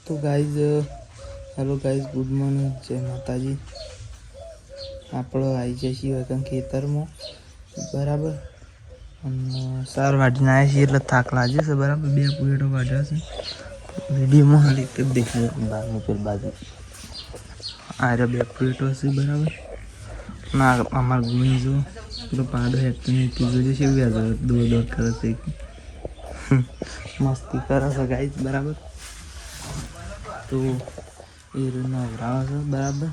तो guys hello guys good morning जय माताजी। આપણે આવી જઈએ છીએ ખેતરમાં બરાબર અને 4 વાગીને આવ્યા છીએ એટલે થાક લાગે છે બરાબર। 2 પુએટો વાગ્યા છે વિડીયોમાં હાલ એક જ દેખાય બહારનું પેલી બાજુ આ 2 પુએટો છે બરાબર। ના અમાર ગુણી જો તો પાડો હેઠળ નીકળી જોઈએ છે વ્યાજ દોડ કરે છે મસ્તી કરે છે ગાઈસ બરાબર। तो ये नवरा है बराबर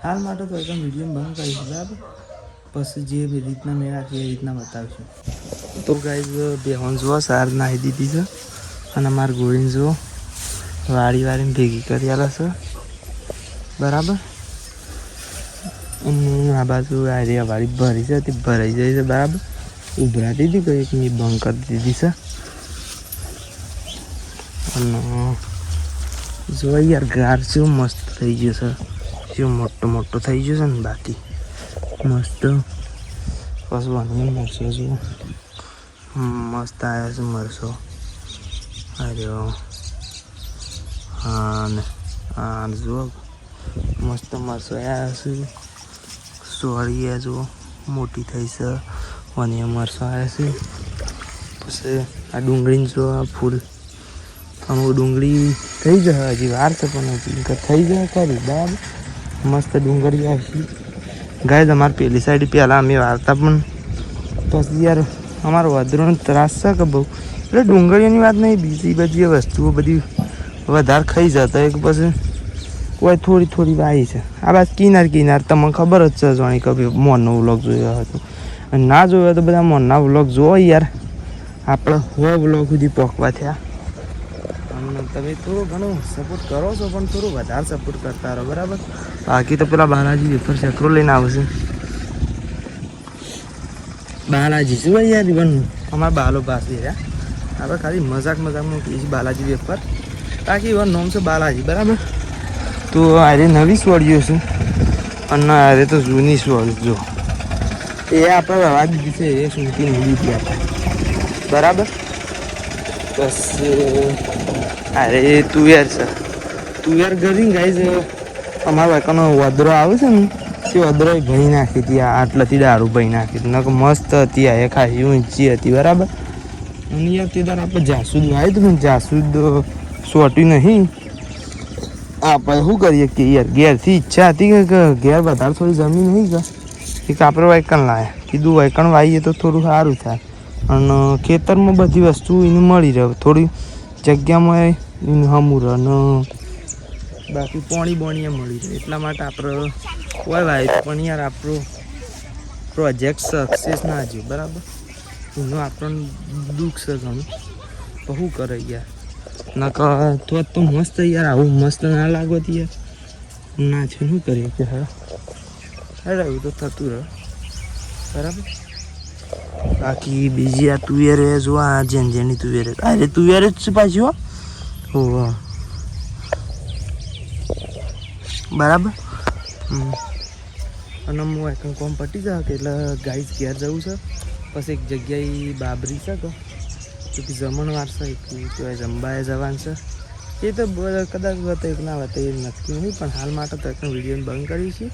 हाल माटे तो एकदम वीडियो बंद करी बराबर बस जे भी रीतना मेरा के रीतना बतावशु। तो गाइस बेहोन जो सार नाही दीदी है અને માર ગોળીન જો વાડી વાડીને ભેગી કરી આલે છે બરાબર। આ બાજુ આ રે વાડી ભરી છે તે ભરાઈ જાય છે બરાબર। ઉભરાતી હતી કઈ એક બંધ કરી દીધી છે અને જો યાર ગાર છે મસ્ત થઈ ગયો છે જો મોટો મોટો થઈ ગયો છે ને બાકી મસ્ત પસવાની મરસો જો મસ્ત આવ્યા છે મરસો અરે હા જો મસ્ત મરસો આવ્યા છે સોળી જો મોટી થઈ છે અને મરસો આવ્યા છે પછી આ ડુંગળીને જો આ ફૂલ અમુક ડુંગળી થઈ જાય હજી વાર છે પણ હજી થઈ જાય ખરી બરાબર મસ્ત ડુંગળી આવી ગાય તમારે પેલી સાઈડ પહેલાં અમે વાર્તા પણ પછી યાર અમારો વધરોનો ત્રાસ છે કે બહુ એટલે ડુંગળીઓની વાત નહીં બીજી બધી વસ્તુઓ બધી વધારે ખાઈ જતા એક પછી કોઈ થોડી થોડી વાવી છે આ બાદ કિનાર તમને ખબર જ છે જાણી કભી મોનનો વ્લોગ જોયો હતો અને ના જોયો તો બધા મોનના વ્લોગ જોવો યાર આપણે વ્લોગ સુધી પહોંચવા થયા અને તમે થોડું ઘણું સપોર્ટ કરો છો પણ થોડું વધારે સપોર્ટ કરતા રહો બરાબર। બાકી તો પેલા બાલાજી વેફર સેકરો લઈને આવશે બાલાજી શું ભાઈ યાર ઇવન અમારા બાલો પાસે રહ્યા આપણે ખાલી મજાકમાં કહીએ છીએ બાલાજી વેફર બાકી ઇવન નોમ છે બાલાજી બરાબર। તો આરે નવી સોળીઓ છે અને આરે તો જૂની સોળી જો એ આપણે રવા દીધી છે એ સૂંટી નહીં દીધી આપણે બરાબર। બસ અરે તુવેર છે તુવેર કરી ગાઈઝ અમારા વાયકાનો વદરો આવે છે ને તે વદરો ભણી નાખી હતી આટલાથી દારૂ ભણી નાખી હતી નક મસ્ત હતી આ ખાસી ઊંચી હતી બરાબર। અને યાર તે તાર આપણે જાસૂદ વાવી હતું ને જાસૂદ સોટ્યું નહીં આપણે શું કરીએ કે યાર ઘેરથી ઈચ્છા હતી કે ઘેર વધારે થોડી જમીન નહીં કે આપણે વાયકણ લાવ્યા કીધું વાયકણ વાવીએ તો થોડું સારું થાય અને ખેતરમાં બધી વસ્તુ એને મળી રહે થોડી જગ્યામાં એને હમું રહે અને બાકી પોણી મળી રહે એટલા માટે આપણે કોઈ વાય પણ યાર આપણો પ્રોજેક્ટ સક્સેસ ના છે બરાબર એનું આપણને દુઃખ છે ઘણું તો શું કરે યાર ના તો મસ્ત યાર આવું મસ્ત ના લાગોતી યાર ના છે શું કરીએ કે હા એવું તો થતું રહે બરાબર। બાકી બીજી આ તુવેરે જો આ જેની તુવેરે અરે તુવેરે જ પાછી હો બરાબર। અને હું એક કોમ પટી જાવ કે એટલે ગાઈસ ઘેર જવું છે પછી એક જગ્યાએ બાબરી છે કે જમણવાર છે એક જમવાએ જવાનું છે એ તો કદાચ વતે એક ના વતે એ નક્કી નહીં પણ હાલ માટે તો એક વિડીયો બંધ કરી છે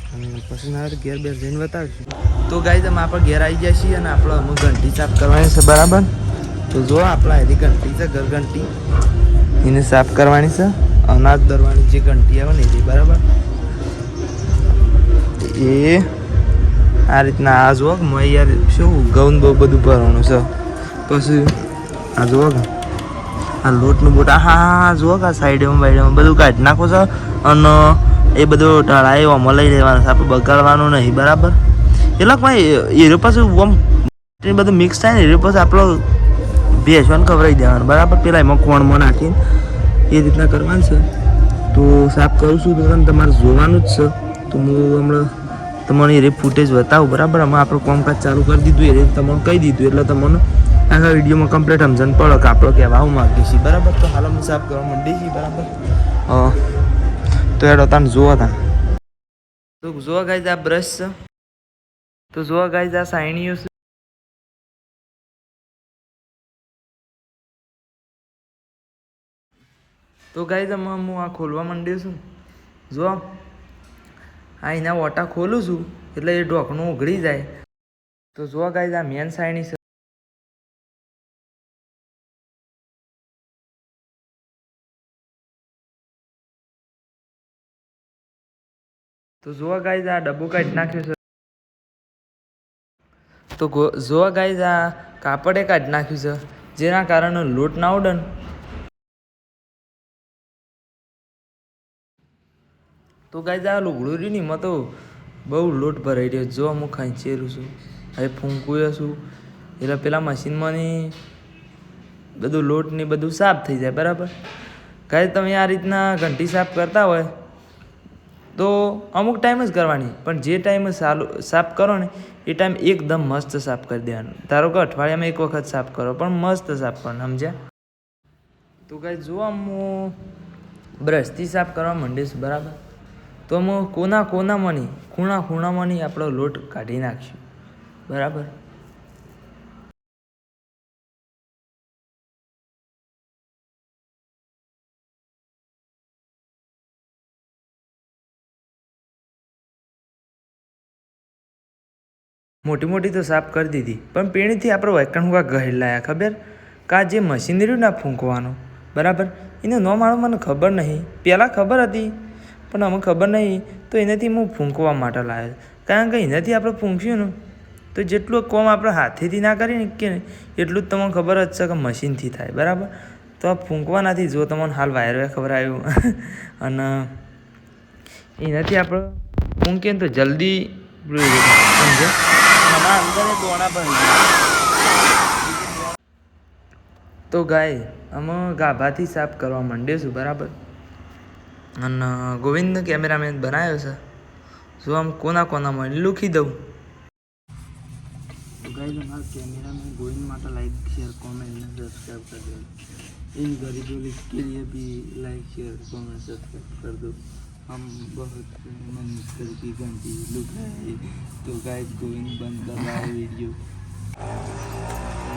અને પછી ના ઘેર બેર જઈને બતાવીશું। તો ગાઈસ અમે આપણે ઘેર આવી જાય છીએ અને આપણે અમુક ઘંટી સાફ કરવાની છે બરાબર। તો જો આપણા એની ઘંટી છે ઘર ઘંટી એને સાફ કરવાની છે અનાજ દરવાની જે ઘંટી આવે ને એ બરાબર એ આ રીતના આ જુઓ મેં યાર શું ઘઉં બહુ બધું ભરવાનું છે પછી આ જુઓ આ લોટનું બોટ હા જુઓ કે સાઈડમાં બાઈડમાં બધું કાઢી નાખો છે અને એ બધું ઢળાય એવામાં લઈ લેવાનું છે આપણે બગાડવાનું નહીં બરાબર। એટલે કોઈ એરો પાછું ઓમ બધું મિક્સ થાય ને એરો પછી આપણો ભેસવાને ખવડાવી દેવાનું બરાબર પેલા એમાં કોણમાં નાખીને એ રીતના કરવાનું છે। તો સાફ કરું છું તો તમારે જોવાનું જ છે તો હું હમણાં તમને એ ફૂટેજ બતાવું બરાબર। આમાં આપણું કામકાજ ચાલુ કરી દીધું એ તમને કહી દીધું એટલે તમને આખા વિડીયોમાં કમ્પ્લીટ સમજણ પડે કે આપણે કહેવા હું માગીએ છીએ બરાબર। તો હાલ હું સાફ કરવા માંડી છીએ બરાબર તો એડો તમે જુઓ તમે તો જુઓ ગાઈઝ આ બ્રશ છે તો જુઓ ગાઈઝ આ સાઈણીઓ તો ગાઈઝ હું આ ખોલવા માંડ્યો છું. જો આ એના ઓટા ખોલું છું એટલે એ ઢોકણું ઉઘડી જાય. તો જો ગાઈઝ આ મેન સાઈડની છે. તો જો ગાઈઝ આ ડબ્બો કાઢી નાખ્યો છે. તો જો ગાઈઝ આ કાપડે કાઢી નાખ્યું છે, જેના કારણે લોટ ના ઉડે. તો ગાઈઝ આ લુગડું રહ્યું ને એમાં તો બહુ લોટ ભરાઈ રહ્યો. જો હું ખેંચેલું છું, હવે ફૂંકું છું એટલે પેલા મશીનમાં બધું લોટ ને બધું સાફ થઈ જાય. બરાબર ગાઈઝ, તમે આ રીતના ઘંટી સાફ કરતા હોય તો અમુક ટાઈમ જ કરવાની, પણ જે ટાઈમે સાફ કરો ને એ ટાઈમ એકદમ મસ્ત સાફ કરી દેવાનું. ધારો કે અઠવાડિયામાં એક વખત સાફ કરો, પણ મસ્ત સાફ કરવાનું, સમજ્યા? તો ગાઈઝ જો હું બ્રશથી સાફ કરવા માંડીશું. બરાબર, તો હું ખૂણામાંની આપણો લોટ કાઢી નાખીશું. બરાબર, મોટી તો સાફ કરી દીધી, પણ પેણીથી આપણે વાયકણ હુવા ગહેલાયા ખબર કે જે મશીનરી ના ફૂંકવાનું. બરાબર, એનું ન મારું મને ખબર નહીં. પહેલાં ખબર હતી પણ અમે ખબર નહીં, તો એનાથી હું ફૂંકવા માટે લાવ્યો. કારણ કે એનાથી આપણે ફૂંકશું ને તો જેટલું કોમ આપણે હાથેથી ના કરી કે ને એટલું જ તમને ખબર જ છે કે મશીનથી થાય. બરાબર, તો આ ફૂંકવાનાથી જો તમને હાલ વાયરો ખબર આવ્યું અને એનાથી આપણે ફૂંકીએ ને તો જલ્દી સમજે. અંદર દોણા ભરી તો ગાય અમે ગાભાથી સાફ કરવા માંડીએ છું. બરાબર, અને ગોવિંદ કેમેરામેન બનાવ્યો છે. જો આમ કોનામાં લૂખી દઉં. તો ગાય અમારા કેમેરામેન ગોવિંદ માટે લાઈક शेयर कमेंट सब्सक्राइब कर दो. इन गरीबों के लिए भी लाइक शेयर कमेंट सब्सक्राइब कर दो. हम बहुत मेहनत करके घंटी लुकाए. तो गाइस गोविंद बंद कर रहा है वीडियो.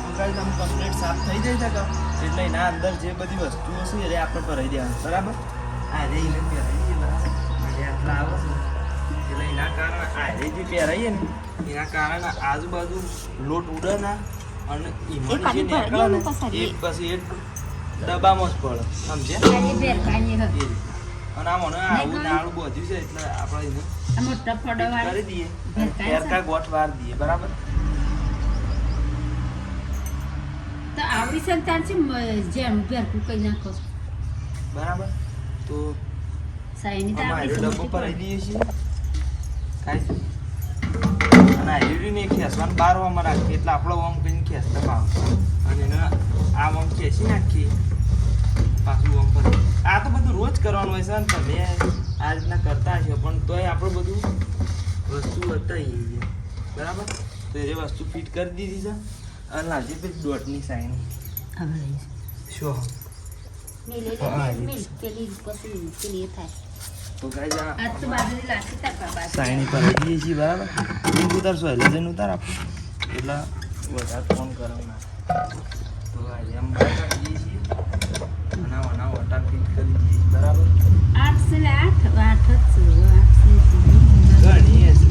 તો ગાઈસ આમ કમ્પ્લીટ સાફ થઈ જાય છે એટલે એના અંદર જે બધી વસ્તુઓ છે એ આપણે ભરાઈ દેવાનું. બરાબર, આ રે એને પહેરાઈએ. બરાબર, આટલા આવે છે એટલે એના કારણે આ રે જે પહેરાઈએ ને એના કારણે આજુબાજુ લોટ ઉડે ના અને ઈમણ જે નીકળે ને એ પછી એ ડબ્બામાં જ પડે. સમજ્યા? અને આ મને આવું નાળું બધું છે એટલે આપણે એને કરી દઈએ, ફેરકા ગોઠ વાર દઈએ. બરાબર, તો આવડી સંતાન છે જેમ ભેરકું કઈ નાખો. બરાબર, તો સાઈની તો અમારે ડબ્બો ભરાઈ દઈએ છીએ. કાંઈ અને આયુરી ને ખેંચવાનું બાર ઓમાં રાખીએ એટલે આપણે ઓમ કહીને ખેંચતા ભાવ અને એને આ ઓમ ખેંચી નાખીએ પાછું ઓમ ભરી. આ તો બધું રોજ કરવાનું હોય છે ને તમે આ રીતના કરતા હશો, પણ તોય આપણે બધું વસ્તુ બતાવીએ છીએ. બરાબર, તો એ વસ્તુ ફિટ કરી દીધી છે. અને લાજી પેલી દોટની સાઈન શું તો ગાઈસ આ સાઈન પર આવી જઈએ છીએ. બરાબર, લિંક ઉતારશો એટલે જઈને ઉતાર આપો એટલે વધારે ફોન કરવાના. તો આજે એમ બહાર કાઢીએ છીએ અને વટા ફિટ કરી દઈએ. બરાબર, 8 છે 8 જ છે. ઘણી હશે.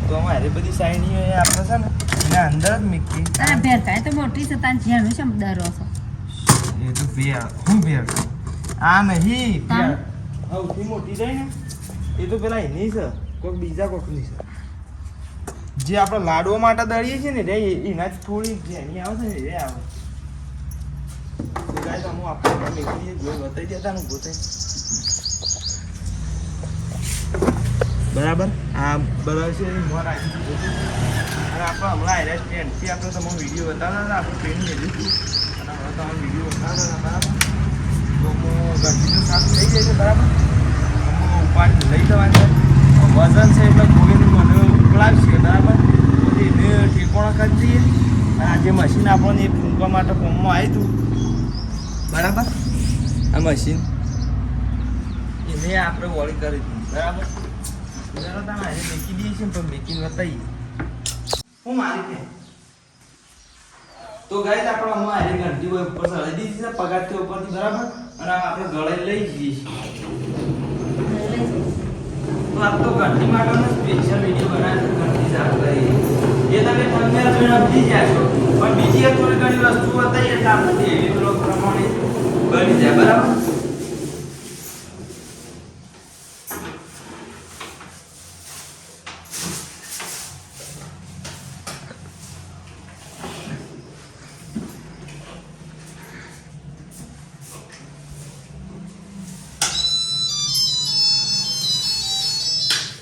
તો અમારે બધી સાઈની આપણે છે ને એના અંદર જ મૂકી. તારા ભેરકાય તો મોટી છે, તાન જેનું છે દરો છે એ તો ભેર હું ભેર આ નહીં ભેર સૌથી મોટી જાય ને એ તો પેલા એની છે, કોઈક બીજા કોઈકની છે. જે આપણે લાડવા માટે દળીએ છીએ ને રે એના જ થોડી જેની આવે છે ને રે આવે. તો ગાઈસ હું આપણે મેકડીએ જોઈ બતાવી દેતા ને ગોતાઈ. બરાબર, આ બરાબર છે મોર રાખી દીધું અને આપણે હમણાં આયરા સ્ટેન્ડથી આપણે તમને વિડીયો બતાવતા હતા. આપણે ટ્રેન લીધી અને હવે તમને વિડીયો બતાવતા હતા. બરાબર, તો હું ઘરથી તો સાફ થઈ જાય છે. બરાબર, હું ઉપાડી લઈ જવાની છે. વજન છે એટલે ગોવિંદ મને ઉકળાવશે. બરાબર, તો એને ઠેકોણા કરી દઈએ અને આ જે મશીન આપણને એ ફૂંકવા માટે ફોર્મમાં આવ્યું હતું. બરાબર, આ મશીન એને આપણે વળી કરી દીધું. બરાબર, જરા તમે આજે મેકી દઈએ છીએ પણ મેકીને બતાવીએ હું મારી કે તો ગાઈસ આપણે હું આજે ઘંટી હોય ઉપર ચડાવી દીધી છે પગારથી ઉપરથી બરાબર અને આપણે ગળે લઈ જઈએ છીએ તો આ તો ઘંટી માટેનો સ્પેશિયલ વિડીયો બનાવ્યો છે ઘંટી સાફ કરી એ તમે કેમેરા જોઈને સમજી જાય છો પણ બીજી એક થોડી ઘણી વસ્તુ બતાવી એટલે આપણે એવી બ્લોગ પ્રમાણે બની જાય બરાબર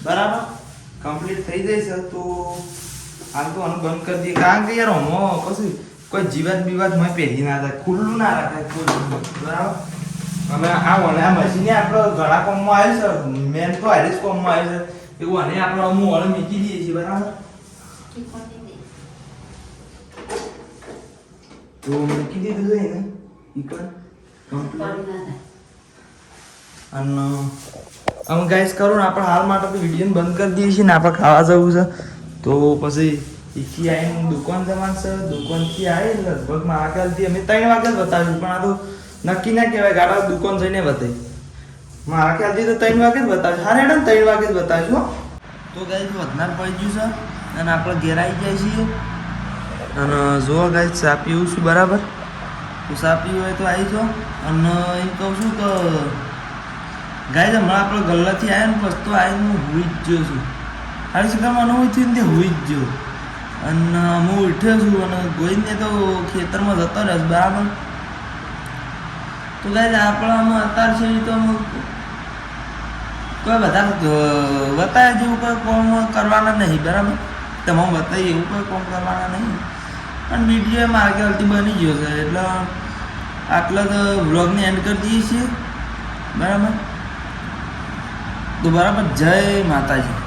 બરાબર કમ્પ્લીટ થઈ જશે તો હાલ તો આનું બંધ કરી દઈએ કારણ કે યાર હમો પછી કોઈ જીવાત બીવાત માં પહેરી ના થાય ખુલ્લું ના રાખાય બરાબર હવે આ ઓલા મશીને આપણો ઘણા કોમમાં આવ્યું છે મેન તો હારીસ કોમમાં આવ્યું છે એવું અને આપણે અમુક ઓળ મૂકી દઈએ છીએ બરાબર તો મૂકી દીધું છે ને ઈકણ અને અમે ગાઈસ કરું ને આપણે હાલ માટે તો વિડીયો બંધ કરી દઈએ છીએ ને આપણે ખાવા જવું છે તો પછી એથી આવીને દુકાન જવાનું છે દુકાનથી આવી લગભગ મારા ખ્યાલથી અમે 3 વાગે જ બતાવ્યું પણ આ તો નક્કી ના કહેવાય ગાડા દુકાન જઈને બતાવી મારા ખ્યાલથી તો 3 વાગે જ બતાવ્યું હા રેડમ 3 વાગે જ બતાવીશું તો ગાઈસ વધનાર પડી ગયું છે અને આપણે ઘેર આવી જાય છીએ અને જો ગાઈસ ચા પીવું છું બરાબર તો ચા પીવું હોય તો આવી જાઓ અને એમ કહું છું કે ગાઈસ હમણાં આપણે ગલ્લાથી આવ્યા ને પછી તો આવીને હું હુઈ જ ગયો છું હારી શીખવામાં હું થયું ને તે હુઈ જ ગયો અને હું ઉઠ્યો છું અને ગોઈને તો ખેતરમાં જતો રહ્યો બરાબર તો ગાઈસ આપણામાં અત્યારે છે તો કોઈ બધા બતાવ્યા જેવું કોઈ કોમ કરવાના નહીં બરાબર તમામ બતાવીએ એવું કોઈ કોમ કરવાના નહીં પણ વિડીયો મારા ખ્યાલથી બની ગયો છે એટલે આટલા તો વ્લોગને એન્ડ કરી દઈએ છીએ બરાબર તો બરાબર જય માતાજી